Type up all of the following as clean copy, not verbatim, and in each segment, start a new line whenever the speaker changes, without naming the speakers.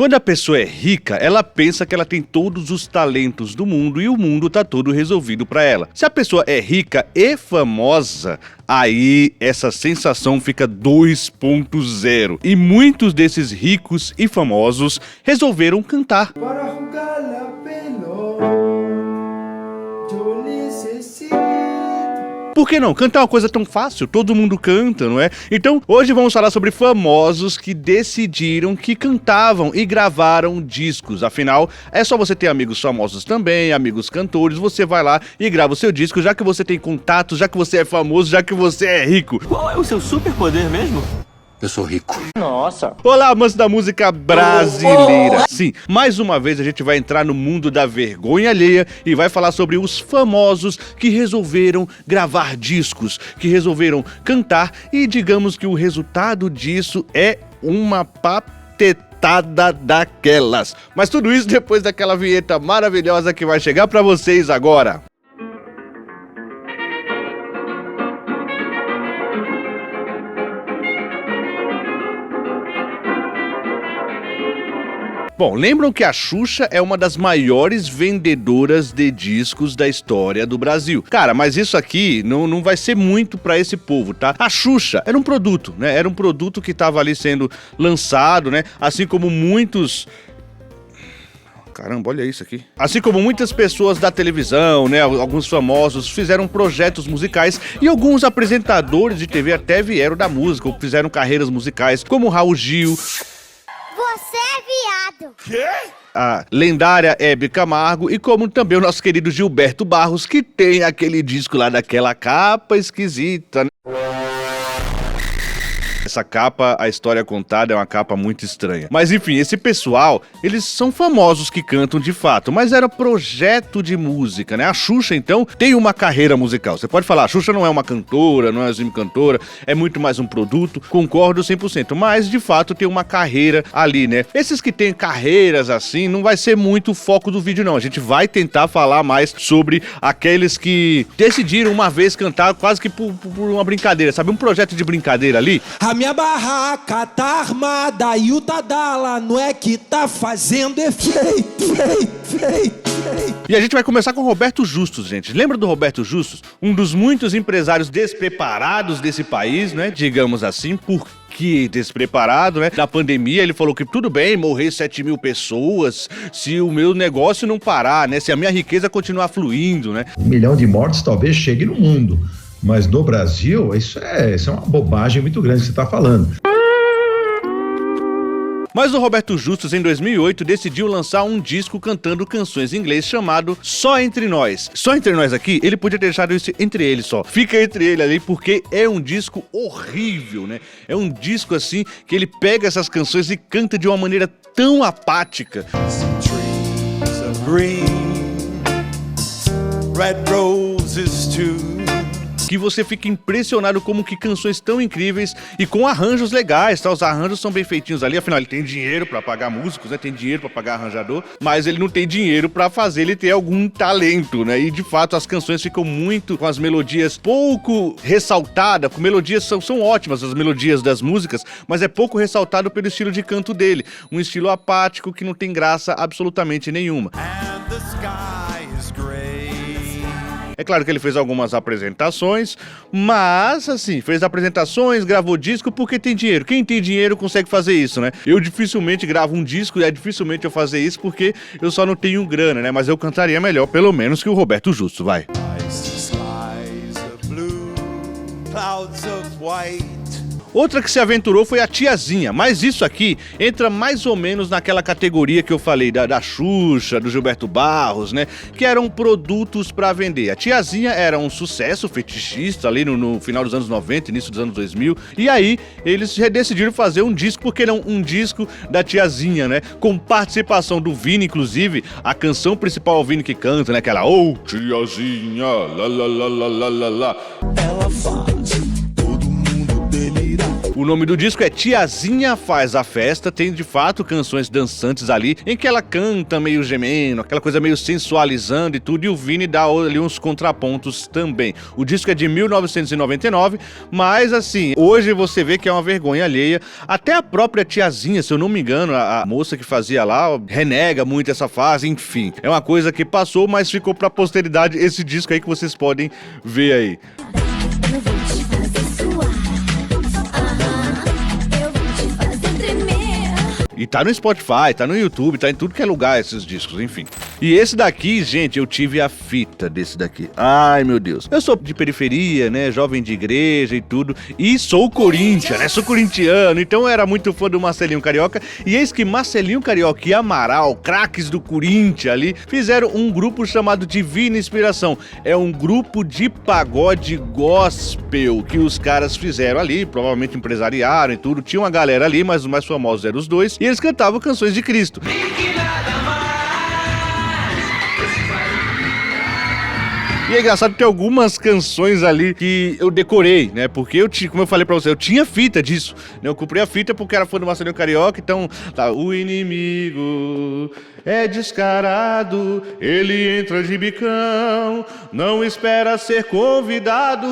Quando a pessoa é rica, ela pensa que ela tem todos os talentos do mundo e o mundo tá todo resolvido pra ela. Se a pessoa é rica e famosa, aí essa sensação fica 2.0. E muitos desses ricos e famosos resolveram cantar. Por que não? Cantar é uma coisa tão fácil, todo mundo canta, não é? Então, hoje vamos falar sobre famosos que decidiram que cantavam e gravaram discos. Afinal, é só você ter amigos famosos também, amigos cantores, você vai lá e grava o seu disco, já que você tem contatos, já que você é famoso, já que você é rico.
Qual é o seu superpoder mesmo?
Eu sou rico.
Nossa.
Olá, amantes da música brasileira. Sim, mais uma vez a gente vai entrar no mundo da vergonha alheia e vai falar sobre os famosos que resolveram gravar discos, que resolveram cantar e digamos que o resultado disso é uma patetada daquelas. Mas tudo isso depois daquela vinheta maravilhosa que vai chegar pra vocês agora. Bom, lembram que a Xuxa é uma das maiores vendedoras de discos da história do Brasil. Cara, mas isso aqui não vai ser muito pra esse povo, tá? A Xuxa era um produto, né? Era um produto que tava ali sendo lançado, né? Assim como muitos... Caramba, olha isso aqui. Assim como muitas pessoas da televisão, né, alguns famosos fizeram projetos musicais e alguns apresentadores de TV até vieram da música ou fizeram carreiras musicais, como Raul Gil...
Você é viado!
Quê? A lendária Hebe Camargo e como também o nosso querido Gilberto Barros, que tem aquele disco lá daquela capa esquisita, né? Essa capa, a história contada, é uma capa muito estranha. Mas enfim, esse pessoal, eles são famosos que cantam de fato, mas era projeto de música, né? A Xuxa, então, tem uma carreira musical. Você pode falar, a Xuxa não é uma cantora, não é uma cantora, é muito mais um produto, concordo 100%, mas de fato tem uma carreira ali, né? Esses que têm carreiras assim, não vai ser muito o foco do vídeo não, a gente vai tentar falar mais sobre aqueles que decidiram uma vez cantar quase que por uma brincadeira, sabe? Um projeto de brincadeira ali.
A minha barraca tá armada e o Tadala não é que tá fazendo efeito.
E a gente vai começar com o Roberto Justus, gente. Lembra do Roberto Justus? Um dos muitos empresários despreparados desse país, né? Digamos assim, que despreparado, né? Na pandemia, ele falou que tudo bem morrer 7 mil pessoas se o meu negócio não parar, né? Se a minha riqueza continuar fluindo, né?
1 milhão de mortes talvez chegue no mundo. Mas no Brasil, isso é uma bobagem muito grande que você está falando.
Mas o Roberto Justus, em 2008, decidiu lançar um disco cantando canções em inglês chamado Só Entre Nós. Só Entre Nós aqui, ele podia ter deixado isso entre eles só. Fica entre ele ali porque é um disco horrível, né? É um disco assim que ele pega essas canções e canta de uma maneira tão apática.
Trees are green, red roses too.
Que você fica impressionado como que canções tão incríveis e com arranjos legais, tá? Os arranjos são bem feitinhos ali, afinal ele tem dinheiro pra pagar músicos, né? Tem dinheiro pra pagar arranjador, mas ele não tem dinheiro pra fazer ele ter algum talento, né? E de fato as canções ficam muito com as melodias pouco ressaltadas, com melodias são ótimas as melodias das músicas, mas é pouco ressaltado pelo estilo de canto dele, um estilo apático que não tem graça absolutamente nenhuma.
And the sky is gray.
É claro que ele fez algumas apresentações, mas, assim, fez apresentações, gravou disco porque tem dinheiro. Quem tem dinheiro consegue fazer isso, né? Eu dificilmente gravo um disco e dificilmente eu fazer isso porque eu só não tenho grana, né? Mas eu cantaria melhor, pelo menos, que o Roberto Justus, vai.
Skies are blue, clouds of white.
Outra que se aventurou foi a Tiazinha, mas isso aqui entra mais ou menos naquela categoria que eu falei da Xuxa, do Gilberto Barros, né? Que eram produtos pra vender. A Tiazinha era um sucesso fetichista ali no final dos anos 90, início dos anos 2000, e aí eles decidiram fazer um disco, porque não um disco da Tiazinha, né? Com participação do Vini, inclusive, a canção principal é o Vini que canta, né? Aquela "Oh, Tiazinha, lá lá lá lá lá lá lá".
Ela faz todo mundo delirar.
O nome do disco é Tiazinha Faz a Festa, tem de fato canções dançantes ali, em que ela canta meio gemendo, aquela coisa meio sensualizando e tudo, e o Vini dá ali uns contrapontos também. O disco é de 1999, mas assim, hoje você vê que é uma vergonha alheia. Até a própria Tiazinha, se eu não me engano, a moça que fazia lá, renega muito essa fase, enfim. É uma coisa que passou, mas ficou pra posteridade esse disco aí que vocês podem ver aí.
Eu vou te fazer suar. Eu vou te fazer tremer.
E tá no Spotify, tá no YouTube, tá em tudo que é lugar esses discos, enfim. E esse daqui, gente, eu tive a fita desse daqui. Ai, meu Deus. Eu sou de periferia, né, jovem de igreja e tudo, e sou Corinthians, né, sou corintiano, então eu era muito fã do Marcelinho Carioca, e eis que Marcelinho Carioca e Amaral, craques do Corinthians ali, fizeram um grupo chamado Divina Inspiração. É um grupo de pagode gospel que os caras fizeram ali, provavelmente empresariaram e tudo, tinha uma galera ali, mas os mais famosos eram os dois, e eles cantavam canções de Cristo. E é engraçado que tem algumas canções ali que eu decorei, né? Porque eu tinha, como eu falei pra você, eu tinha fita disso, né? Eu comprei a fita porque era fã do Marcelinho Carioca, então tá, o inimigo é descarado, ele entra de bicão, não espera ser convidado.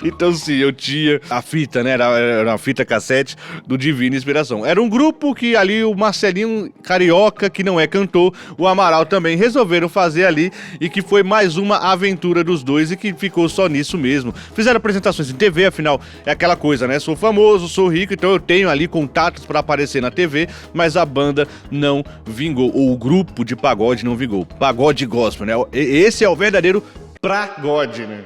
Então sim, eu tinha a fita, né, era uma fita cassete do Divina Inspiração. Era um grupo que ali o Marcelinho Carioca, que não é cantor, o Amaral também resolveram fazer ali e que foi mais uma aventura dos dois e que ficou só nisso mesmo. Fizeram apresentações em TV, afinal é aquela coisa, né, sou famoso, sou rico, então eu tenho ali contatos para aparecer na TV, mas a banda não vingou, ou o grupo de pagode não vingou. Pagode gospel, né, esse é o verdadeiro pragode, né.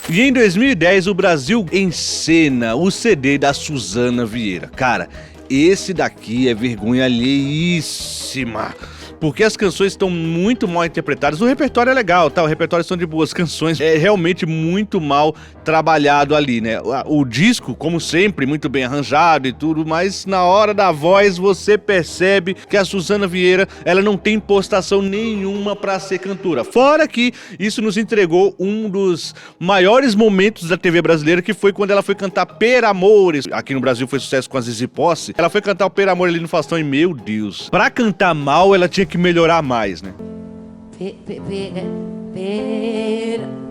E em 2010 o Brasil encena o CD da Suzana Vieira. Cara, esse daqui é vergonha alheíssima. Porque as canções estão muito mal interpretadas. O repertório é legal, tá? O repertório são de boas canções. É realmente muito mal trabalhado ali, né? O disco, como sempre, muito bem arranjado e tudo, mas na hora da voz você percebe que a Suzana Vieira, ela não tem impostação nenhuma pra ser cantora. Fora que isso nos entregou um dos maiores momentos da TV brasileira, que foi quando ela foi cantar Per Amores. Aqui no Brasil foi sucesso com a Zizi Posse. Ela foi cantar o Per Amor ali no Faustão e, meu Deus, pra cantar mal, ela tinha que melhorar mais, né?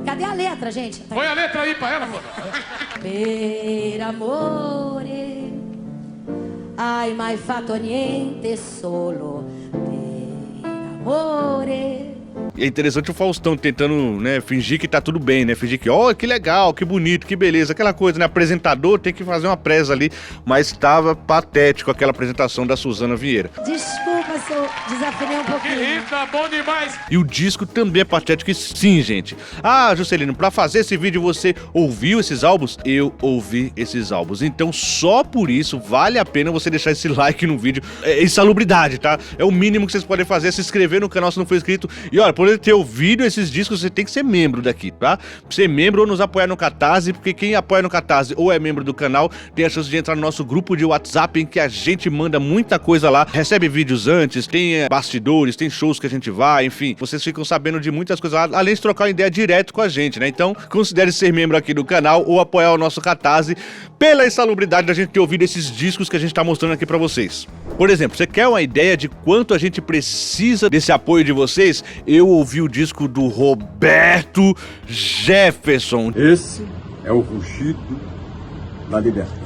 Cadê a letra, gente?
Põe a letra aí pra ela, pô.
Per amore, hai mai fatto niente solo per amore.
É interessante o Faustão tentando, né, fingir que tá tudo bem, né? Fingir que, ó, que legal, que bonito, que beleza, aquela coisa, né? Apresentador tem que fazer uma presa ali, mas tava patético aquela apresentação da Suzana Vieira.
Desculpa se eu desafinei um pouquinho.
Eita, bom demais.
E o disco também é patético, e sim, gente. Ah, Juscelino, pra fazer esse vídeo você ouviu esses álbuns? Eu ouvi esses álbuns. Então, só por isso, vale a pena você deixar esse like no vídeo. É insalubridade, tá? É o mínimo que vocês podem fazer, se inscrever no canal se não for inscrito. E olha, por ter ouvido esses discos, você tem que ser membro daqui, tá? Ser membro ou nos apoiar no Catarse, porque quem apoia no Catarse ou é membro do canal, tem a chance de entrar no nosso grupo de WhatsApp, em que a gente manda muita coisa lá, recebe vídeos antes, tem bastidores, tem shows que a gente vai, enfim, vocês ficam sabendo de muitas coisas lá, além de trocar uma ideia direto com a gente, né? Então, considere ser membro aqui do canal ou apoiar o nosso Catarse pela insalubridade da gente ter ouvido esses discos que a gente tá mostrando aqui pra vocês. Por exemplo, você quer uma ideia de quanto a gente precisa desse apoio de vocês? Eu ouvi o disco do Roberto Jefferson.
Esse é o rugido da liberdade.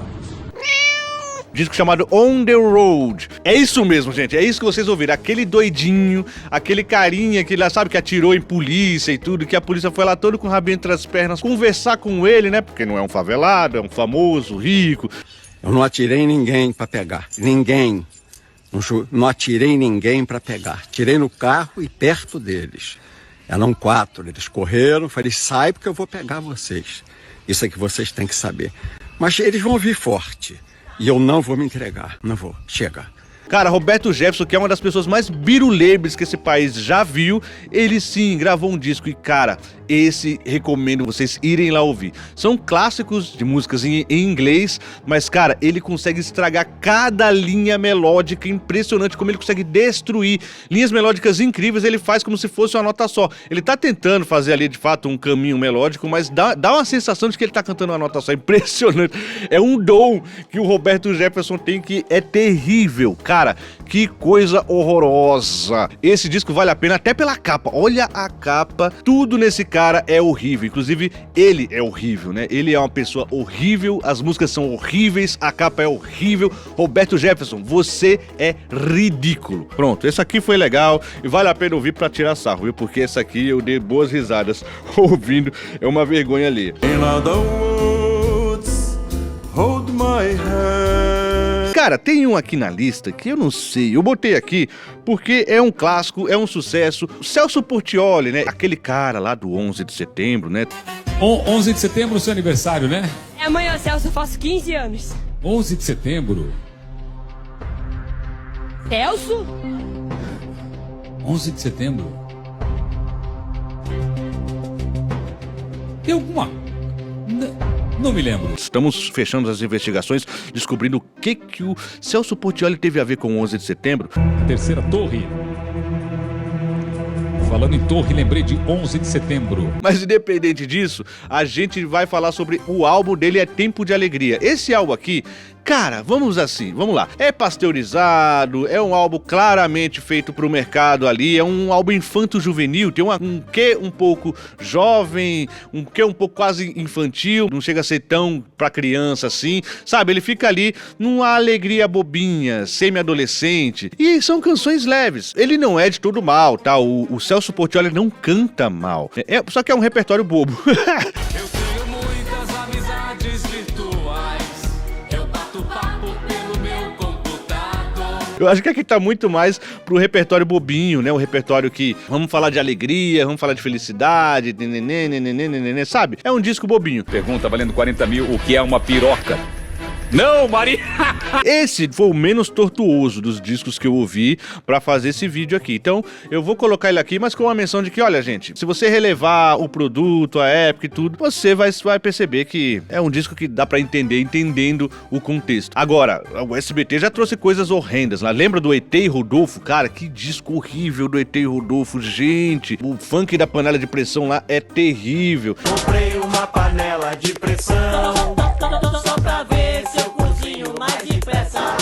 Disco chamado On The Road. É isso mesmo, gente. É isso que vocês ouviram. Aquele doidinho, aquele carinha que lá, sabe, que atirou em polícia e tudo, que a polícia foi lá todo com o rabinho entre as pernas conversar com ele, né? Porque não é um favelado, é um famoso, rico.
Eu não atirei ninguém pra pegar. Ninguém. Não atirei ninguém pra pegar. Tirei no carro e perto deles. Eram 4. Eles correram. Falei, sai porque eu vou pegar vocês. Isso é que vocês têm que saber. Mas eles vão vir forte. E eu não vou me entregar. Não vou. Chega.
Cara, Roberto Jefferson, que é uma das pessoas mais birulebres que esse país já viu, ele sim gravou um disco e, cara, esse recomendo vocês irem lá ouvir. São clássicos de músicas em inglês, mas cara, ele consegue estragar cada linha melódica, impressionante como ele consegue destruir linhas melódicas incríveis, ele faz como se fosse uma nota só. Ele tá tentando fazer ali de fato um caminho melódico, mas dá uma sensação de que ele tá cantando uma nota só, impressionante. É um dom que o Roberto Jefferson tem que é terrível, cara, que coisa horrorosa. Esse disco vale a pena até pela capa, olha a capa, tudo nesse cara é horrível, inclusive ele é horrível, né? Ele é uma pessoa horrível, as músicas são horríveis, a capa é horrível. Roberto Jefferson, você é ridículo. Pronto, esse aqui foi legal e vale a pena ouvir pra tirar sarro, viu? Porque esse aqui eu dei boas risadas ouvindo, é uma vergonha ali.
In other words, hold my hand.
Cara, tem um aqui na lista que eu não sei, eu botei aqui porque é um clássico, é um sucesso. O Celso Portiolli, né? Aquele cara lá do 11 de setembro, né?
11 de setembro, seu aniversário, né?
É amanhã, Celso, eu faço 15 anos.
11 de setembro.
Celso?
11 de setembro. Tem alguma... Não me lembro.
Estamos fechando as investigações, descobrindo o que o Celso Portiolli teve a ver com o 11 de setembro.
Terceira torre. Falando em torre, lembrei de 11 de setembro.
Mas independente disso, a gente vai falar sobre o álbum dele, É Tempo de Alegria. Esse álbum aqui, cara, vamos lá. É pasteurizado, é um álbum claramente feito pro mercado ali, é um álbum infanto-juvenil, tem um quê um pouco jovem, um quê um pouco quase infantil, não chega a ser tão pra criança assim, sabe? Ele fica ali numa alegria bobinha, semi-adolescente, e são canções leves. Ele não é de todo mal, tá? O Celso Portiolli não canta mal, só que é um repertório bobo.
Eu tenho muitas amizades virtuais. Eu bato papo pelo meu computador.
Eu acho que aqui tá muito mais pro repertório bobinho, né? O repertório que vamos falar de alegria, vamos falar de felicidade, nenê, sabe? É um disco bobinho.
Pergunta valendo 40 mil, o que é uma piroca? Não, Maria!
Esse foi o menos tortuoso dos discos que eu ouvi pra fazer esse vídeo aqui. Então, eu vou colocar ele aqui, mas com uma menção de que, olha, gente, se você relevar o produto, a época e tudo, você vai perceber que é um disco que dá pra entender, entendendo o contexto. Agora, o SBT já trouxe coisas horrendas lá. Lembra do ET e Rodolfo? Cara, que disco horrível do ET e Rodolfo, gente. O funk da panela de pressão lá é terrível.
Comprei uma panela de pressão.
Só pra ver se eu cozinho mais depressa.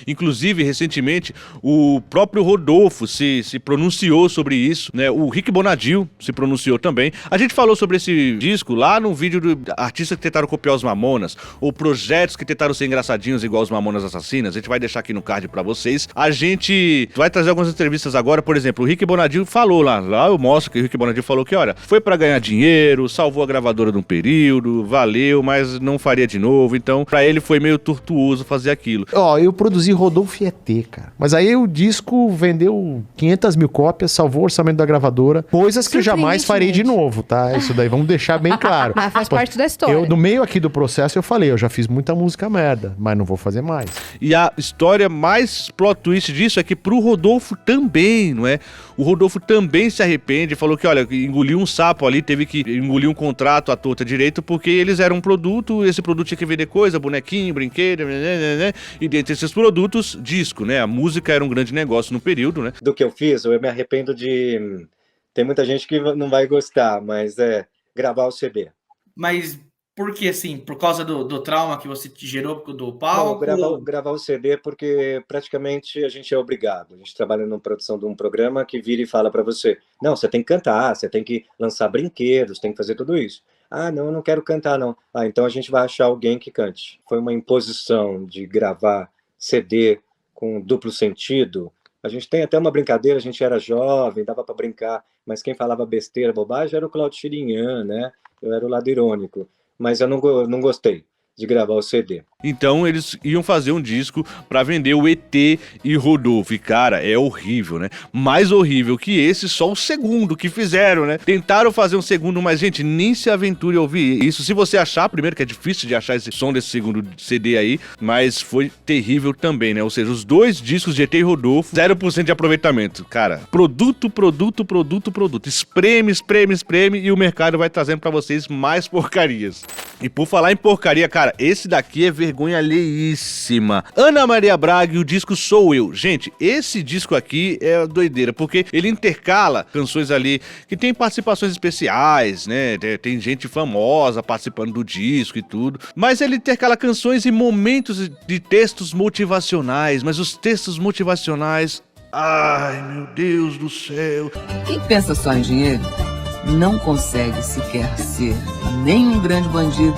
Inclusive, recentemente, o próprio Rodolfo se pronunciou sobre isso, né? O Rick Bonadio se pronunciou também. A gente falou sobre esse disco lá no vídeo do artistas que tentaram copiar os Mamonas, ou projetos que tentaram ser engraçadinhos igual os Mamonas Assassinas. A gente vai deixar aqui no card pra vocês. A gente vai trazer algumas entrevistas agora, por exemplo, o Rick Bonadio falou lá eu mostro que o Rick Bonadio falou que, olha, foi pra ganhar dinheiro, salvou a gravadora de um período, valeu, mas não faria de novo. Então, pra ele foi meio tortuoso fazer aquilo.
Eu produzi Rodolfo e ET, cara. Mas aí o disco vendeu 500 mil cópias, salvou o orçamento da gravadora. Coisas que eu jamais farei de novo, tá? Isso daí, vamos deixar bem claro.
Mas faz parte da história.
No meio aqui do processo, eu falei, eu já fiz muita música merda, mas não vou fazer mais.
E a história mais plot twist disso é que pro Rodolfo também, não é? O Rodolfo também se arrepende, falou que, olha, engoliu um sapo ali, teve que engolir um contrato à torta direito, porque eles eram um produto, esse produto tinha que vender coisa, bonequinho, brinquedo, e dentre esses produtos, disco, né? A música era um grande negócio no período, né?
Do que eu fiz, eu me arrependo de... Tem muita gente que não vai gostar, mas gravar o CD.
Mas por que, assim? Por causa do trauma que você gerou do palco?
Não, gravar o CD porque praticamente a gente é obrigado. A gente trabalha na produção de um programa que vira e fala para você, não, você tem que cantar, você tem que lançar brinquedos, tem que fazer tudo isso. Ah, não, eu não quero cantar, não. Ah, então a gente vai achar alguém que cante. Foi uma imposição de gravar CD com duplo sentido. A gente tem até uma brincadeira, a gente era jovem, dava para brincar, mas quem falava besteira, bobagem, era o Claudio Chirinhan, né? Eu era o lado irônico, mas eu não gostei. de gravar o CD.
Então eles iam fazer um disco pra vender o ET e Rodolfo. E cara, é horrível, né? Mais horrível que esse, só o segundo que fizeram, né? Tentaram fazer um segundo, mas gente, nem se aventure a ouvir isso. Se você achar, primeiro que é difícil de achar esse som desse segundo CD aí, mas foi terrível também, né? Ou seja, os dois discos de ET e Rodolfo, 0% de aproveitamento. Cara, produto. Espreme e o mercado vai trazendo pra vocês mais porcarias. E por falar em porcaria, cara, esse daqui é vergonha alheíssima. Ana Maria Braga e o disco Sou Eu. Gente, esse disco aqui é doideira, porque ele intercala canções ali que tem participações especiais, né? Tem gente famosa participando do disco e tudo. Mas ele intercala canções e momentos de textos motivacionais. Mas os textos motivacionais... Ai, meu Deus do céu.
Quem pensa só em dinheiro não consegue sequer ser nem um grande bandido,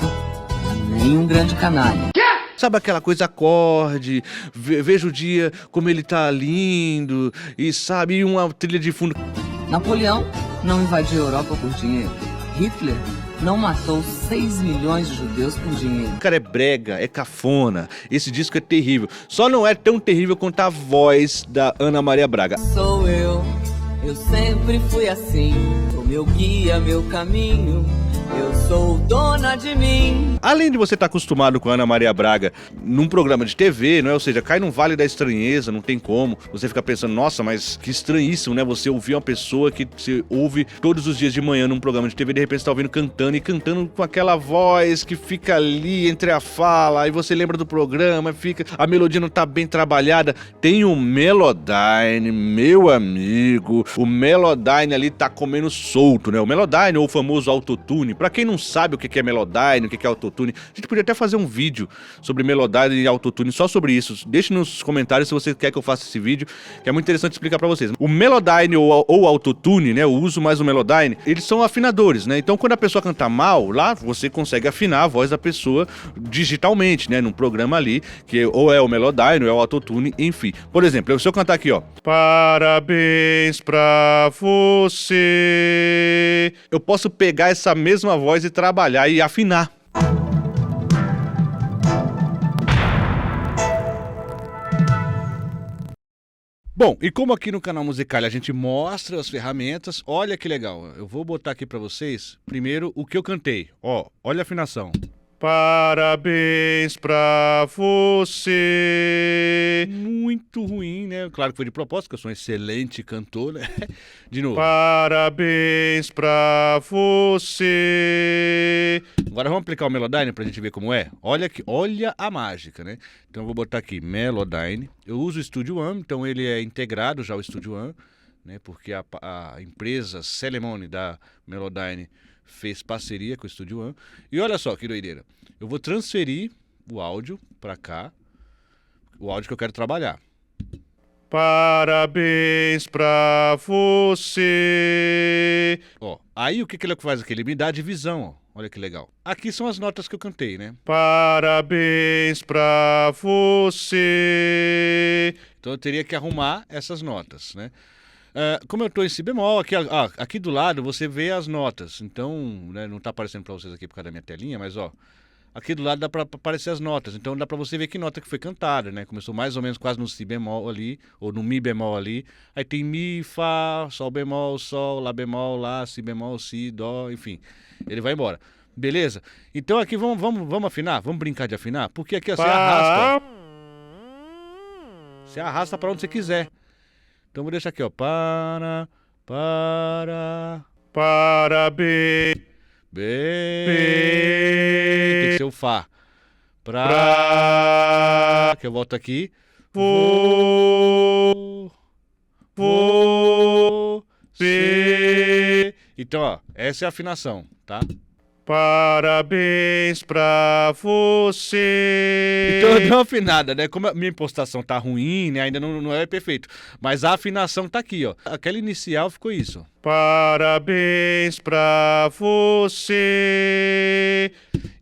nem um grande canalha.
Sabe aquela coisa, acorde, veja o dia como ele tá lindo, e sabe, uma trilha de fundo.
Napoleão não invadiu a Europa por dinheiro. Hitler não matou 6 milhões de judeus por dinheiro.
O cara é brega, é cafona. Esse disco é terrível. Só não é tão terrível quanto a voz da Ana Maria Braga.
Sou eu sempre fui assim. Sou meu guia, meu caminho. Eu sou dona de mim.
Além de você estar acostumado com a Ana Maria Braga num programa de TV, não é? Ou seja, cai num vale da estranheza, não tem como. Você fica pensando, nossa, mas que estranhíssimo, né? Você ouvir uma pessoa que você ouve todos os dias de manhã num programa de TV, de repente você tá ouvindo cantando, e cantando com aquela voz que fica ali entre a fala, aí você lembra do programa, a melodia não tá bem trabalhada. Tem o Melodyne, meu amigo. O Melodyne ali tá comendo solto, né? O Melodyne, ou o famoso autotune. Pra quem não sabe o que é Melodyne, o que é autotune, a gente podia até fazer um vídeo sobre Melodyne e autotune, só sobre isso. Deixe nos comentários se você quer que eu faça esse vídeo, que é muito interessante explicar pra vocês. O Melodyne ou autotune, né, eu uso mais o Melodyne, eles são afinadores, né? Então quando a pessoa canta mal, lá você consegue afinar a voz da pessoa digitalmente, né, num programa ali, que ou é o Melodyne ou é o autotune, enfim. Por exemplo, se eu cantar aqui, ó, parabéns pra você, eu posso pegar essa mesma voz e trabalhar e afinar. Bom, e como aqui no canal Musical a gente mostra as ferramentas, olha que legal. Eu vou botar aqui pra vocês, primeiro, o que eu cantei. Ó, olha a afinação. Parabéns pra você. Muito ruim, né? Claro que foi de propósito, que eu sou um excelente cantor, né? De novo. Parabéns pra você. Agora vamos aplicar o Melodyne pra gente ver como é. Olha aqui, olha a mágica, né? Então eu vou botar aqui Melodyne. Eu uso o Studio One, então ele é integrado já ao Studio One, né? Porque a empresa Celemony da Melodyne fez parceria com o Studio One. E olha só que doideira. Eu vou transferir o áudio pra cá. O áudio que eu quero trabalhar. Parabéns pra você. Ó, aí o que ele faz aqui? Ele me dá a divisão, ó. Olha que legal. Aqui são as notas que eu cantei, né? Parabéns pra você. Então eu teria que arrumar essas notas, né? Como eu tô em si bemol, aqui do lado você vê as notas. Então, né, não tá aparecendo pra vocês aqui por causa da minha telinha, mas ó, aqui do lado dá pra aparecer as notas. Então dá pra você ver que nota que foi cantada, né? Começou mais ou menos quase no si bemol ali, ou no mi bemol ali. Aí tem mi, fá, sol bemol, sol, lá bemol, lá, si bemol, si, dó, enfim. Ele vai embora. Beleza? Então aqui vamos afinar? Vamos brincar de afinar? Porque aqui ó, você arrasta. Ó. Você arrasta pra onde você quiser. Então vou deixar aqui, ó. Parabéns. Bem. Tem que ser o Fá. Que eu volto aqui. Você. Então, ó. Essa é a afinação, tá? Parabéns pra você. Então eu dei uma afinada, né? Como a minha impostação tá ruim, né? Ainda não é perfeito. Mas a afinação tá aqui, ó. Aquela inicial ficou isso. Parabéns pra você.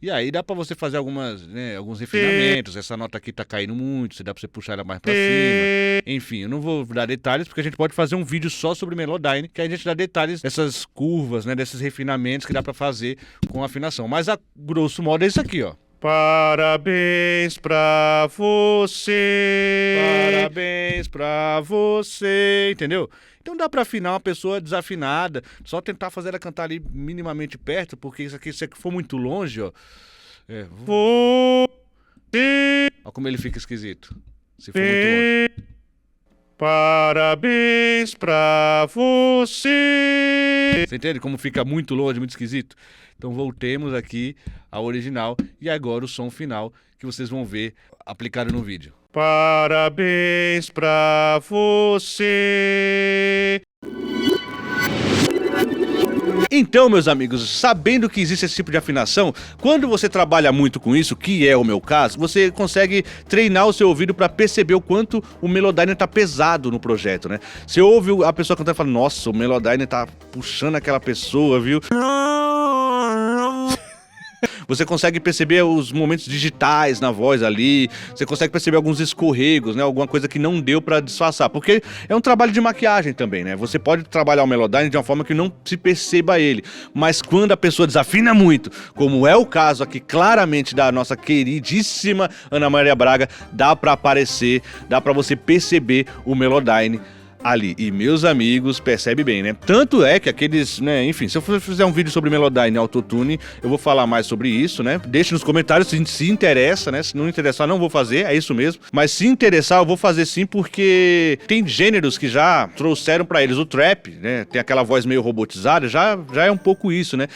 E aí dá pra você fazer alguns refinamentos. Essa nota aqui tá caindo muito, dá pra você puxar ela mais pra cima. Enfim, eu não vou dar detalhes, porque a gente pode fazer um vídeo só sobre Melodyne, que aí a gente dá detalhes dessas curvas, né? Desses refinamentos que dá pra fazer com afinação. Mas a grosso modo é isso aqui, ó. Parabéns pra você. Parabéns pra você. Entendeu? Então dá pra afinar uma pessoa desafinada. Só tentar fazer ela cantar ali minimamente perto, porque isso aqui, se for muito longe, ó. Olha como ele fica esquisito. Se for muito longe. Parabéns pra você. Você entende como fica muito longe, muito esquisito? Então voltemos aqui ao original e agora o som final que vocês vão ver aplicado no vídeo. Parabéns pra você. Então, meus amigos, sabendo que existe esse tipo de afinação, quando você trabalha muito com isso, que é o meu caso, você consegue treinar o seu ouvido para perceber o quanto o Melodyne tá pesado no projeto, né? Você ouve a pessoa cantando e fala, nossa, o Melodyne tá puxando aquela pessoa, viu? Você consegue perceber os momentos digitais na voz ali, você consegue perceber alguns escorregos, né? Alguma coisa que não deu pra disfarçar, porque é um trabalho de maquiagem também, né? Você pode trabalhar o Melodyne de uma forma que não se perceba ele, mas quando a pessoa desafina muito, como é o caso aqui claramente da nossa queridíssima Ana Maria Braga, dá pra aparecer, dá pra você perceber o Melodyne ali. E meus amigos, percebe bem, né? Tanto é que aqueles, né, enfim, se eu fizer um vídeo sobre Melodyne e Autotune, eu vou falar mais sobre isso, né? Deixe nos comentários se interessa, né? Se não interessar, não vou fazer, é isso mesmo. Mas se interessar, eu vou fazer sim, porque tem gêneros que já trouxeram pra eles o trap, né? Tem aquela voz meio robotizada, já é um pouco isso, né?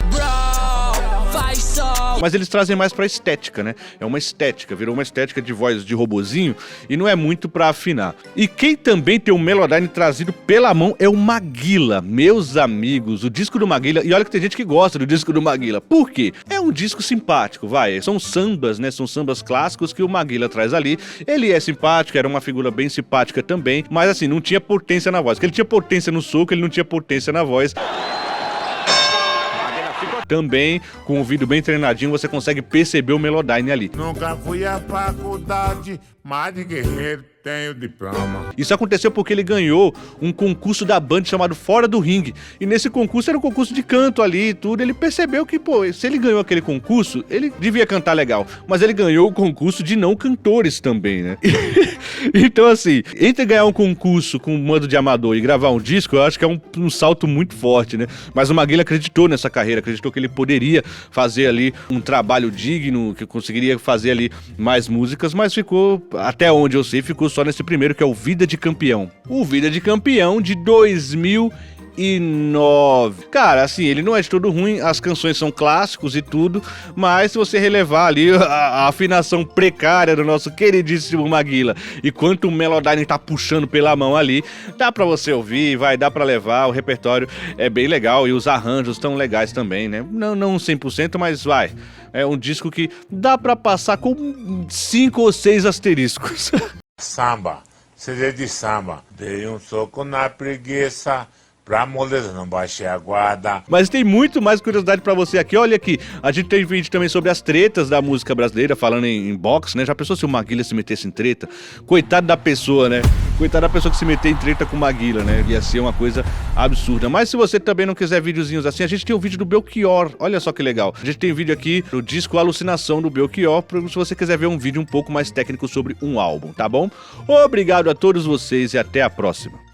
Mas eles trazem mais pra estética, né? É uma estética, virou uma estética de voz de robozinho e não é muito pra afinar. E quem também tem o Melodyne trazido pela mão é o Maguila. Meus amigos, o disco do Maguila, e olha que tem gente que gosta do disco do Maguila. Por quê? É um disco simpático, vai. São sambas, né? São sambas clássicos que o Maguila traz ali. Ele é simpático, era uma figura bem simpática também, mas assim, não tinha potência na voz. Porque ele tinha potência no soco, ele não tinha potência na voz. Também, com o ouvido bem treinadinho, você consegue perceber o Melodyne ali.
Nunca fui à faculdade, mas de guerreiro tenho diploma.
Isso aconteceu porque ele ganhou um concurso da Band chamado Fora do Ringue. E nesse concurso era um concurso de canto ali e tudo. Ele percebeu que, pô, se ele ganhou aquele concurso, ele devia cantar legal. Mas ele ganhou o concurso de não cantores também, né? Então, assim, entre ganhar um concurso com mando de amador e gravar um disco, eu acho que é um salto muito forte, né? Mas o Maguila acreditou nessa carreira, acreditou que ele poderia fazer ali um trabalho digno, que conseguiria fazer ali mais músicas, mas ficou, até onde eu sei, ficou só nesse primeiro, que é o Vida de Campeão. O Vida de Campeão de 2009. Cara, assim, ele não é de todo ruim, as canções são clássicos e tudo, mas se você relevar ali a afinação precária do nosso queridíssimo Maguila e quanto o Melodyne tá puxando pela mão ali, dá pra você ouvir, vai dar pra levar, o repertório é bem legal e os arranjos tão legais também, né? Não 100%, mas vai. É um disco que dá pra passar com 5 ou 6 asteriscos.
Samba, CD de samba, dei um soco na preguiça, pra moleza não baixei a guarda.
Mas tem muito mais curiosidade pra você aqui. Olha aqui, a gente tem vídeo também sobre as tretas da música brasileira, falando em boxe, né? Já pensou se o Maguila se metesse em treta? Coitado da pessoa, né? Coitado da pessoa que se meter em treta com o Maguila, né? Ia ser uma coisa absurda. Mas se você também não quiser videozinhos assim, a gente tem um vídeo do Belchior. Olha só que legal. A gente tem um vídeo aqui do disco Alucinação do Belchior, se você quiser ver um vídeo um pouco mais técnico sobre um álbum, tá bom? Obrigado a todos vocês e até a próxima.